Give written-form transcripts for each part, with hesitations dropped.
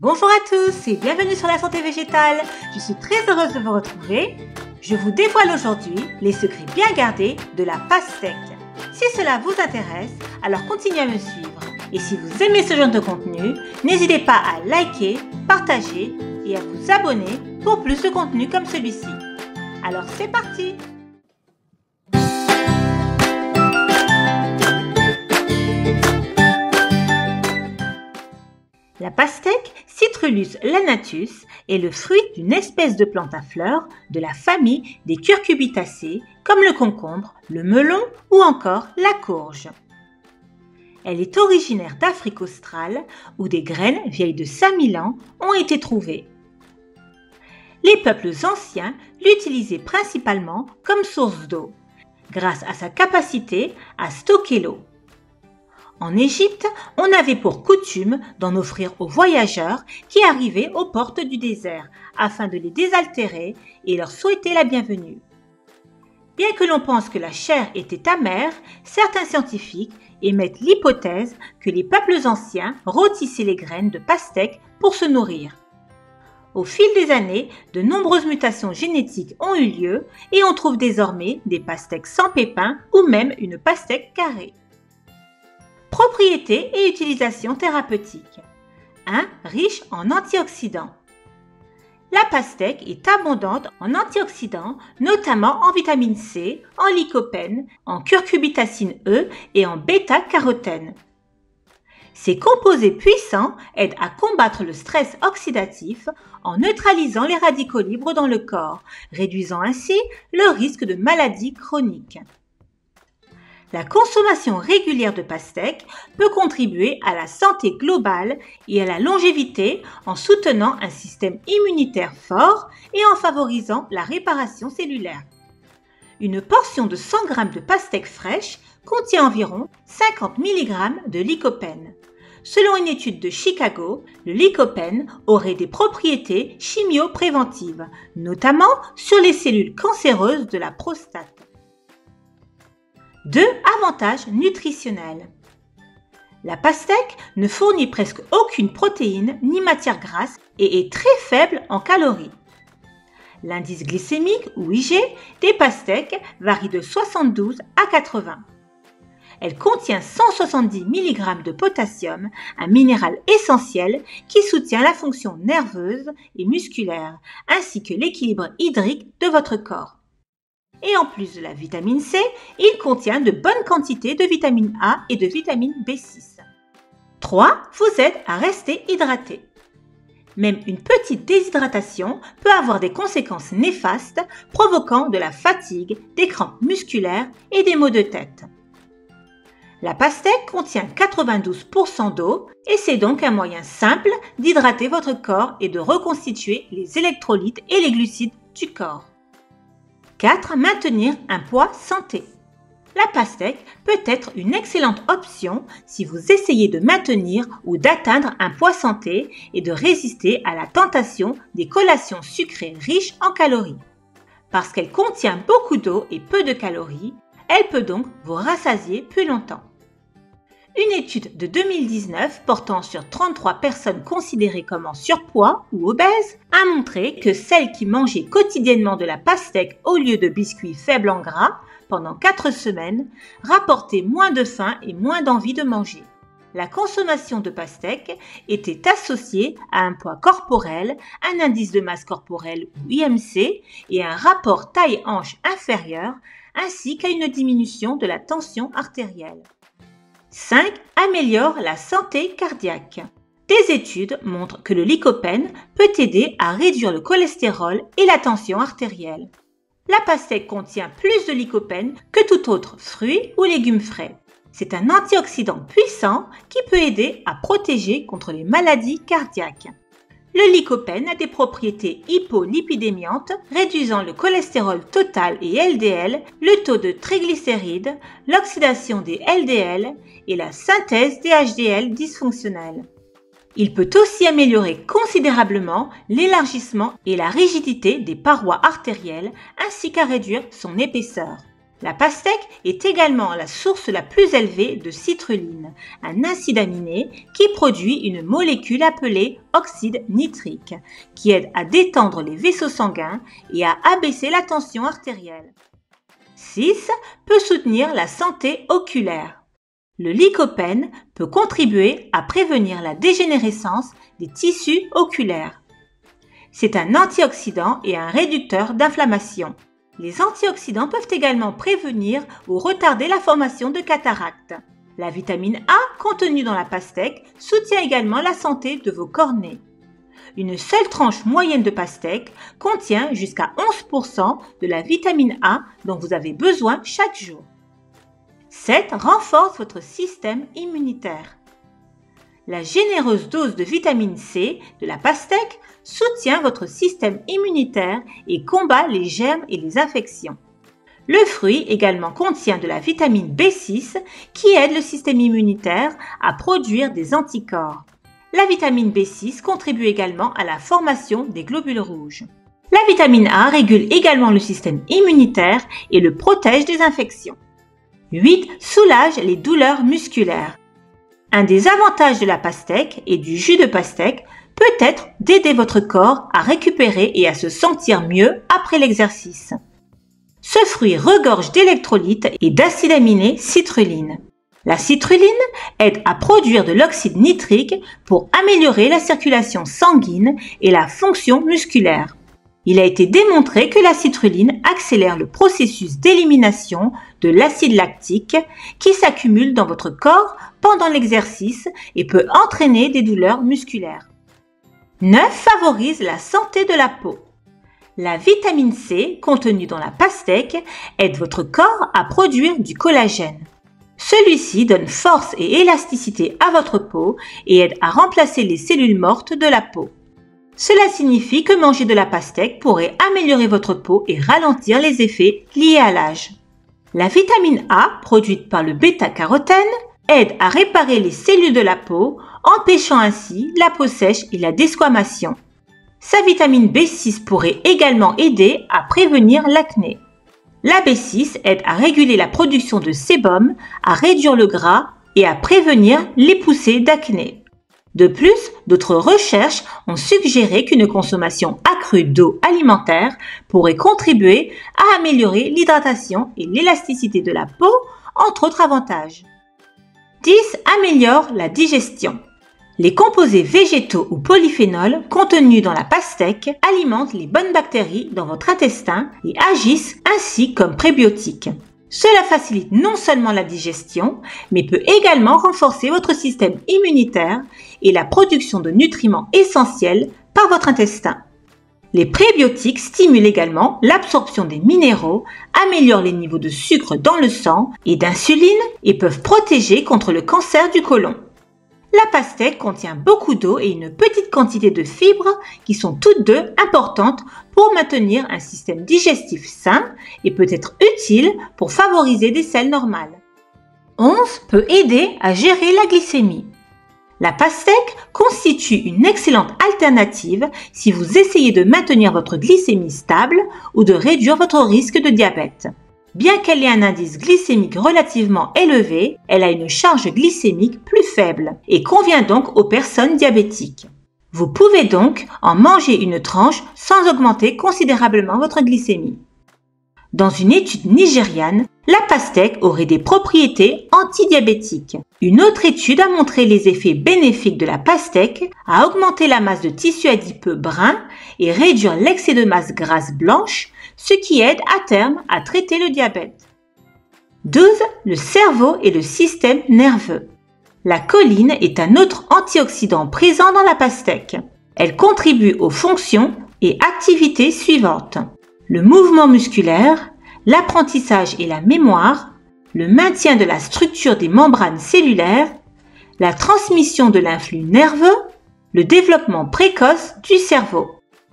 Bonjour à tous et bienvenue sur la santé végétale. Je suis très heureuse de vous retrouver. Je vous dévoile aujourd'hui les secrets bien gardés de la pastèque. Si cela vous intéresse, alors continuez à me suivre. Et si vous aimez ce genre de contenu, n'hésitez pas à liker, partager et à vous abonner pour plus de contenu comme celui-ci. Alors c'est parti! La pastèque Citrullus lanatus est le fruit d'une espèce de plante à fleurs de la famille des Cucurbitacées, comme le concombre, le melon ou encore la courge. Elle est originaire d'Afrique australe où des graines vieilles de 5000 ans ont été trouvées. Les peuples anciens l'utilisaient principalement comme source d'eau, grâce à sa capacité à stocker l'eau. En Égypte, on avait pour coutume d'en offrir aux voyageurs qui arrivaient aux portes du désert afin de les désaltérer et leur souhaiter la bienvenue. Bien que l'on pense que la chair était amère, certains scientifiques émettent l'hypothèse que les peuples anciens rôtissaient les graines de pastèque pour se nourrir. Au fil des années, de nombreuses mutations génétiques ont eu lieu et on trouve désormais des pastèques sans pépins ou même une pastèque carrée. Propriétés et utilisation thérapeutique. 1. Riche en antioxydants. La pastèque est abondante en antioxydants, notamment en vitamine C, en lycopène, en curcubitacine E et en bêta-carotène. Ces composés puissants aident à combattre le stress oxydatif en neutralisant les radicaux libres dans le corps, réduisant ainsi le risque de maladies chroniques. La consommation régulière de pastèque peut contribuer à la santé globale et à la longévité en soutenant un système immunitaire fort et en favorisant la réparation cellulaire. Une portion de 100 g de pastèque fraîche contient environ 50 mg de lycopène. Selon une étude de Chicago, le lycopène aurait des propriétés chimiopréventives, notamment sur les cellules cancéreuses de la prostate. 2. Avantages nutritionnels. La pastèque ne fournit presque aucune protéine ni matière grasse et est très faible en calories. L'indice glycémique ou IG des pastèques varie de 72 à 80. Elle contient 170 mg de potassium, un minéral essentiel qui soutient la fonction nerveuse et musculaire, ainsi que l'équilibre hydrique de votre corps. Et en plus de la vitamine C, il contient de bonnes quantités de vitamine A et de vitamine B6. 3. Vous aide à rester hydraté. Même une petite déshydratation peut avoir des conséquences néfastes, provoquant de la fatigue, des crampes musculaires et des maux de tête. La pastèque contient 92% d'eau et c'est donc un moyen simple d'hydrater votre corps et de reconstituer les électrolytes et les glucides du corps. 4. Maintenir un poids santé. La pastèque peut être une excellente option si vous essayez de maintenir ou d'atteindre un poids santé et de résister à la tentation des collations sucrées riches en calories. Parce qu'elle contient beaucoup d'eau et peu de calories, elle peut donc vous rassasier plus longtemps. Une étude de 2019 portant sur 33 personnes considérées comme en surpoids ou obèses a montré que celles qui mangeaient quotidiennement de la pastèque au lieu de biscuits faibles en gras pendant 4 semaines rapportaient moins de faim et moins d'envie de manger. La consommation de pastèque était associée à un poids corporel, un indice de masse corporelle ou IMC et un rapport taille-hanche inférieur ainsi qu'à une diminution de la tension artérielle. 5. Améliore la santé cardiaque. Des études montrent que le lycopène peut aider à réduire le cholestérol et la tension artérielle. La pastèque contient plus de lycopène que tout autre fruit ou légume frais. C'est un antioxydant puissant qui peut aider à protéger contre les maladies cardiaques. Le lycopène a des propriétés hypolipidémiantes, réduisant le cholestérol total et LDL, le taux de triglycérides, l'oxydation des LDL et la synthèse des HDL dysfonctionnels. Il peut aussi améliorer considérablement l'élargissement et la rigidité des parois artérielles ainsi qu'à réduire son épaisseur. La pastèque est également la source la plus élevée de citrulline, un acide aminé qui produit une molécule appelée oxyde nitrique, qui aide à détendre les vaisseaux sanguins et à abaisser la tension artérielle. 6. Peut soutenir la santé oculaire. Le lycopène peut contribuer à prévenir la dégénérescence des tissus oculaires. C'est un antioxydant et un réducteur d'inflammation. Les antioxydants peuvent également prévenir ou retarder la formation de cataractes. La vitamine A contenue dans la pastèque soutient également la santé de vos cornées. Une seule tranche moyenne de pastèque contient jusqu'à 11% de la vitamine A dont vous avez besoin chaque jour. 7. Renforce votre système immunitaire. La généreuse dose de vitamine C de la pastèque soutient votre système immunitaire et combat les germes et les infections. Le fruit également contient de la vitamine B6 qui aide le système immunitaire à produire des anticorps. La vitamine B6 contribue également à la formation des globules rouges. La vitamine A régule également le système immunitaire et le protège des infections. 8. Soulage les douleurs musculaires. Un des avantages de la pastèque et du jus de pastèque peut être d'aider votre corps à récupérer et à se sentir mieux après l'exercice. Ce fruit regorge d'électrolytes et d'acides aminés citrulline. La citrulline aide à produire de l'oxyde nitrique pour améliorer la circulation sanguine et la fonction musculaire. Il a été démontré que la citrulline accélère le processus d'élimination de l'acide lactique qui s'accumule dans votre corps pendant l'exercice et peut entraîner des douleurs musculaires. 9. Favorise la santé de la peau. La vitamine C contenue dans la pastèque aide votre corps à produire du collagène. Celui-ci donne force et élasticité à votre peau et aide à remplacer les cellules mortes de la peau. Cela signifie que manger de la pastèque pourrait améliorer votre peau et ralentir les effets liés à l'âge. La vitamine A, produite par le bêta-carotène, aide à réparer les cellules de la peau, empêchant ainsi la peau sèche et la desquamation. Sa vitamine B6 pourrait également aider à prévenir l'acné. La B6 aide à réguler la production de sébum, à réduire le gras et à prévenir les poussées d'acné. De plus, d'autres recherches ont suggéré qu'une consommation accrue d'eau alimentaire pourrait contribuer à améliorer l'hydratation et l'élasticité de la peau, entre autres avantages. 10. Améliore la digestion. Les composés végétaux ou polyphénols contenus dans la pastèque alimentent les bonnes bactéries dans votre intestin et agissent ainsi comme prébiotiques. Cela facilite non seulement la digestion, mais peut également renforcer votre système immunitaire et la production de nutriments essentiels par votre intestin. Les prébiotiques stimulent également l'absorption des minéraux, améliorent les niveaux de sucre dans le sang et d'insuline et peuvent protéger contre le cancer du côlon. La pastèque contient beaucoup d'eau et une petite quantité de fibres qui sont toutes deux importantes pour maintenir un système digestif sain et peut être utile pour favoriser des selles normales. 11. Peut aider à gérer la glycémie. La pastèque constitue une excellente alternative si vous essayez de maintenir votre glycémie stable ou de réduire votre risque de diabète. Bien qu'elle ait un indice glycémique relativement élevé, elle a une charge glycémique plus faible et convient donc aux personnes diabétiques. Vous pouvez donc en manger une tranche sans augmenter considérablement votre glycémie. Dans une étude nigériane, la pastèque aurait des propriétés antidiabétiques. Une autre étude a montré les effets bénéfiques de la pastèque à augmenter la masse de tissu adipeux brun et réduire l'excès de masse grasse blanche, ce qui aide à terme à traiter le diabète. 12. Le cerveau et le système nerveux. La choline est un autre antioxydant présent dans la pastèque. Elle contribue aux fonctions et activités suivantes: le mouvement musculaire, l'apprentissage et la mémoire, le maintien de la structure des membranes cellulaires, la transmission de l'influx nerveux, le développement précoce du cerveau.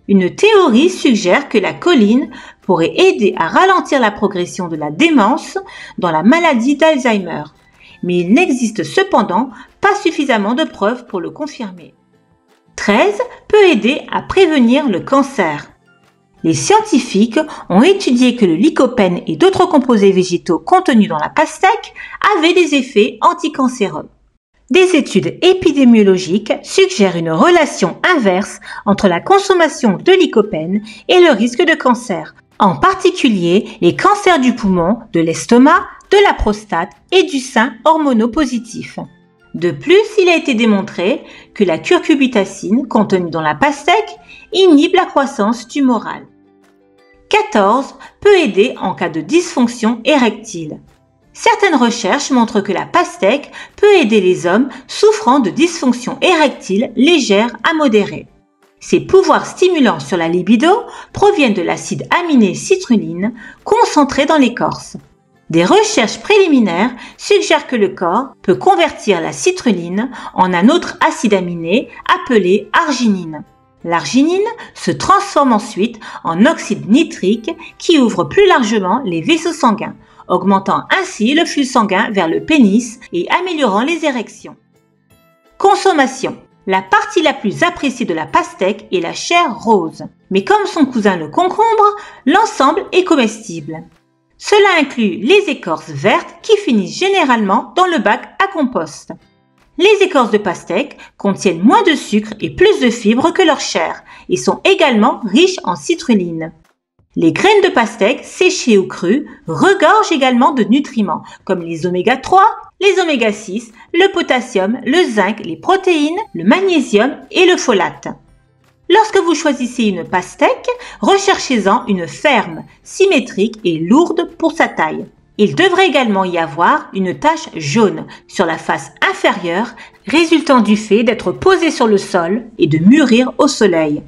Une théorie suggère que la choline pourrait aider à ralentir la progression de la démence dans la maladie d'Alzheimer, mais il n'existe cependant pas suffisamment de preuves pour le confirmer. 13. Peut aider à prévenir le cancer. Les scientifiques ont étudié que le lycopène et d'autres composés végétaux contenus dans la pastèque avaient des effets anticancéreux. Des études épidémiologiques suggèrent une relation inverse entre la consommation de lycopène et le risque de cancer, en particulier les cancers du poumon, de l'estomac, de la prostate et du sein hormonopositif. De plus, il a été démontré que la curcubitacine contenue dans la pastèque inhibe la croissance tumorale. 14 peut aider en cas de dysfonction érectile. Certaines recherches montrent que la pastèque peut aider les hommes souffrant de dysfonction érectile légère à modérée. Ses pouvoirs stimulants sur la libido proviennent de l'acide aminé citrulline concentré dans l'écorce. Des recherches préliminaires suggèrent que le corps peut convertir la citrulline en un autre acide aminé appelé arginine. L'arginine se transforme ensuite en oxyde nitrique qui ouvre plus largement les vaisseaux sanguins, augmentant ainsi le flux sanguin vers le pénis et améliorant les érections. Consommation. La partie la plus appréciée de la pastèque est la chair rose, mais comme son cousin le concombre, l'ensemble est comestible. Cela inclut les écorces vertes qui finissent généralement dans le bac à compost. Les écorces de pastèque contiennent moins de sucre et plus de fibres que leur chair et sont également riches en citrulline. Les graines de pastèque, séchées ou crues, regorgent également de nutriments comme les oméga 3, les oméga 6, le potassium, le zinc, les protéines, le magnésium et le folate. Lorsque vous choisissez une pastèque, recherchez-en une ferme, symétrique et lourde pour sa taille. Il devrait également y avoir une tache jaune sur la face inférieure, résultant du fait d'être posée sur le sol et de mûrir au soleil.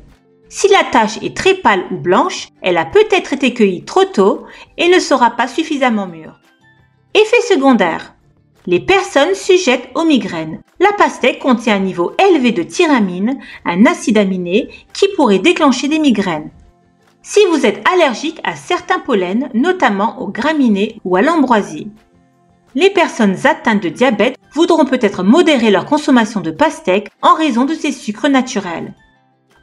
Si la tache est très pâle ou blanche, elle a peut-être été cueillie trop tôt et ne sera pas suffisamment mûre. Effet secondaire. Les personnes sujettes aux migraines. La pastèque contient un niveau élevé de tyramine, un acide aminé qui pourrait déclencher des migraines. Si vous êtes allergique à certains pollens, notamment aux graminées ou à l'ambroisie. Les personnes atteintes de diabète voudront peut-être modérer leur consommation de pastèque en raison de ses sucres naturels.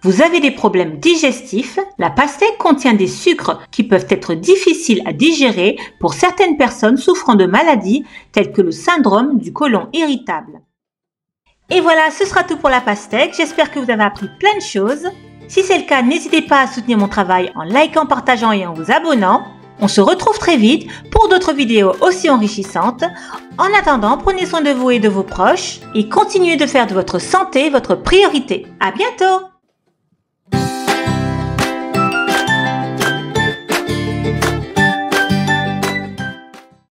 Vous avez des problèmes digestifs, la pastèque contient des sucres qui peuvent être difficiles à digérer pour certaines personnes souffrant de maladies telles que le syndrome du côlon irritable. Et voilà, ce sera tout pour la pastèque. J'espère que vous avez appris plein de choses. Si c'est le cas, n'hésitez pas à soutenir mon travail en likant, partageant et en vous abonnant. On se retrouve très vite pour d'autres vidéos aussi enrichissantes. En attendant, prenez soin de vous et de vos proches et continuez de faire de votre santé votre priorité. À bientôt!